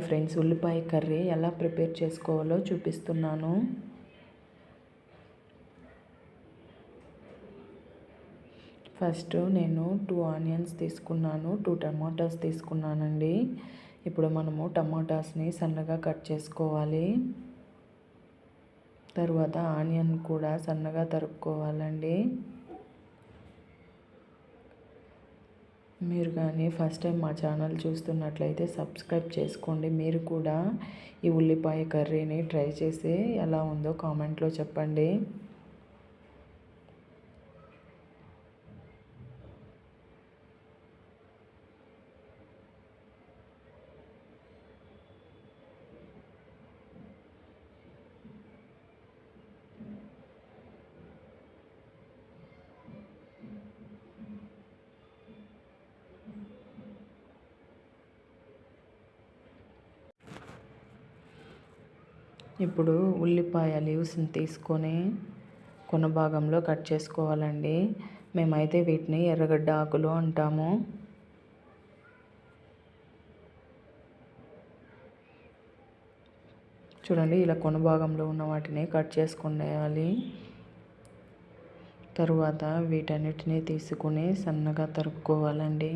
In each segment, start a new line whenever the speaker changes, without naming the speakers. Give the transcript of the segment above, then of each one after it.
Friends, ఉల్లిపాయ curry ఎలా prepare చేసుకోవాలో చూపిస్తున్నాను. ఫస్ట్ నేను 2 ఆనియన్స్ తీసుకున్నాను, 2 టమాటాస్ తీసుకున్నానండి. ఇప్పుడు మనము టమాటాస్ని సన్నగా కట్ చేసుకోవాలి. తర్వాత ఆనియన్ కూడా సన్నగా తరుక్కోవాలండి. మీరు కానీ ఫస్ట్ టైం మా ఛానల్ చూస్తున్నట్లయితే సబ్స్క్రైబ్ చేసుకోండి. మీరు కూడా ఈ ఉల్లిపాయ కర్రీని ట్రై చేసి ఎలా ఉందో కామెంట్లో చెప్పండి. ఇప్పుడు ఉల్లిపాయ లీవ్స్ని తీసుకొని కొన భాగంలో కట్ చేసుకోవాలండి. మేమైతే వీటిని ఎర్రగడ్డ ఆకులు అంటాము. చూడండి, ఇలా కొన భాగంలో ఉన్న వాటిని కట్ చేసుకునేయాలి. తరువాత వీటన్నిటిని తీసుకుని సన్నగా తరుక్కోవాలండి.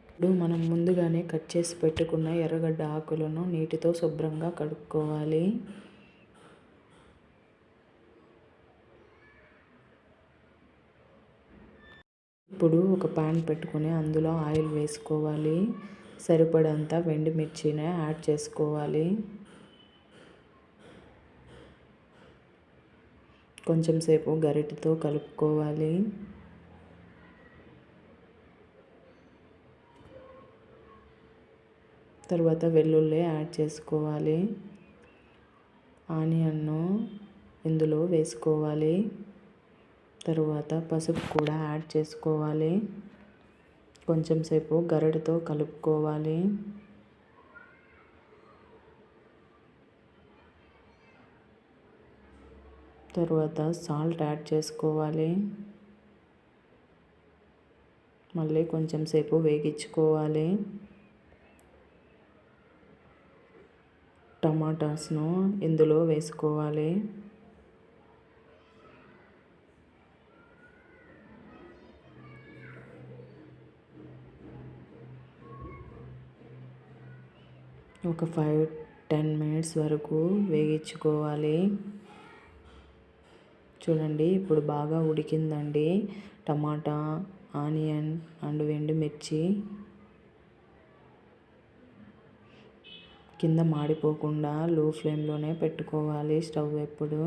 ఇప్పుడు మనం ముందుగానే కట్ చేసి పెట్టుకున్న ఎర్రగడ్డ ఆకులను నీటితో శుభ్రంగా కడుక్కోవాలి. ఇప్పుడు ఒక ప్యాన్ పెట్టుకుని అందులో ఆయిల్ వేసుకోవాలి. సరిపడంత ఎండుమిర్చిని యాడ్ చేసుకోవాలి. కొంచెం సేపు గరిటెతో కలుపుకోవాలి. తర్వాత వెల్లుల్లి యాడ్ చేసుకోవాలి. ఆనియన్ను ఇందులో వేసుకోవాలి. తరువాత పసుపు కూడా యాడ్ చేసుకోవాలి. కొంచెం సేపు గరిటెతో కలుపుకోవాలి. తరువాత సాల్ట్ యాడ్ చేసుకోవాలి. మళ్ళీ కొంచెం సేపు వేగించుకోవాలి. టమాటాస్ను ఇందులో వేసుకోవాలి. ఒక 5-10 మినిట్స్ వరకు వేగించుకోవాలి. చూడండి, ఇప్పుడు బాగా ఉడికిందండి. టమాటా, ఆనియన్ అండ్ ఎండుమిర్చి కింద మాడిపోకుండా లో ఫ్లేమ్లోనే పెట్టుకోవాలి స్టవ్ ఎప్పుడు.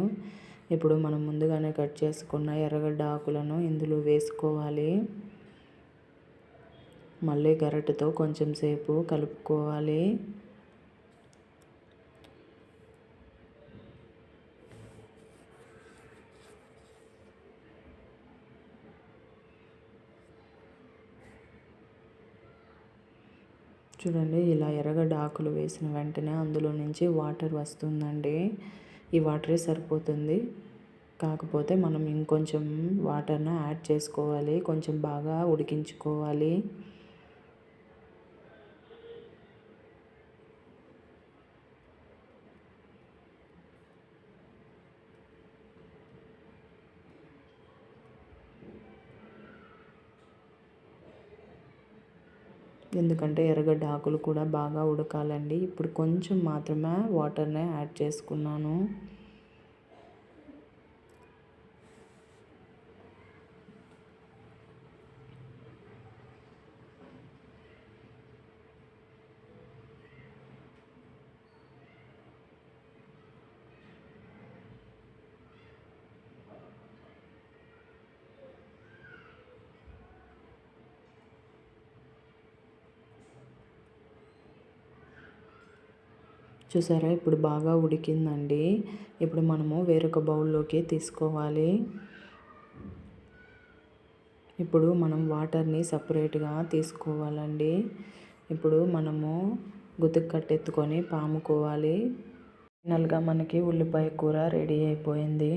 ఇప్పుడు మనం ముందుగానే కట్ చేసుకున్న ఎర్రగడ్డ ఆకులను ఇందులో వేసుకోవాలి. మళ్ళీ గరిటెతో కొంచెం సేపు కలుపుకోవాలి. చూడండి, ఇలా ఎర్రగడ్డ ఆకులు వేసిన వెంటనే అందులో నుంచి వాటర్ వస్తుందండి. ఈ వాటరే సరిపోతుంది. కాకపోతే మనం ఇంకొంచెం వాటర్ని యాడ్ చేసుకోవాలి. కొంచెం బాగా ఉడికించుకోవాలి. ఎందుకంటే ఎర్రగడ్డ ఆకులు కూడా బాగా ఉడకాలండి. ఇప్పుడు కొంచెం మాత్రమే వాటర్ని యాడ్ చేసుకున్నాను. చూసారా ఇప్పుడు బాగా ఉడికిందండి. ఇప్పుడు మనము వేరొక బౌల్లోకి తీసుకోవాలి. ఇప్పుడు మనం వాటర్ని సపరేట్గా తీసుకోవాలండి. ఇప్పుడు మనము గుత్తికి కట్టెత్తుకొని పాముకోవాలి. ఫైనల్గా మనకి ఉల్లిపాయ కూర రెడీ అయిపోయింది.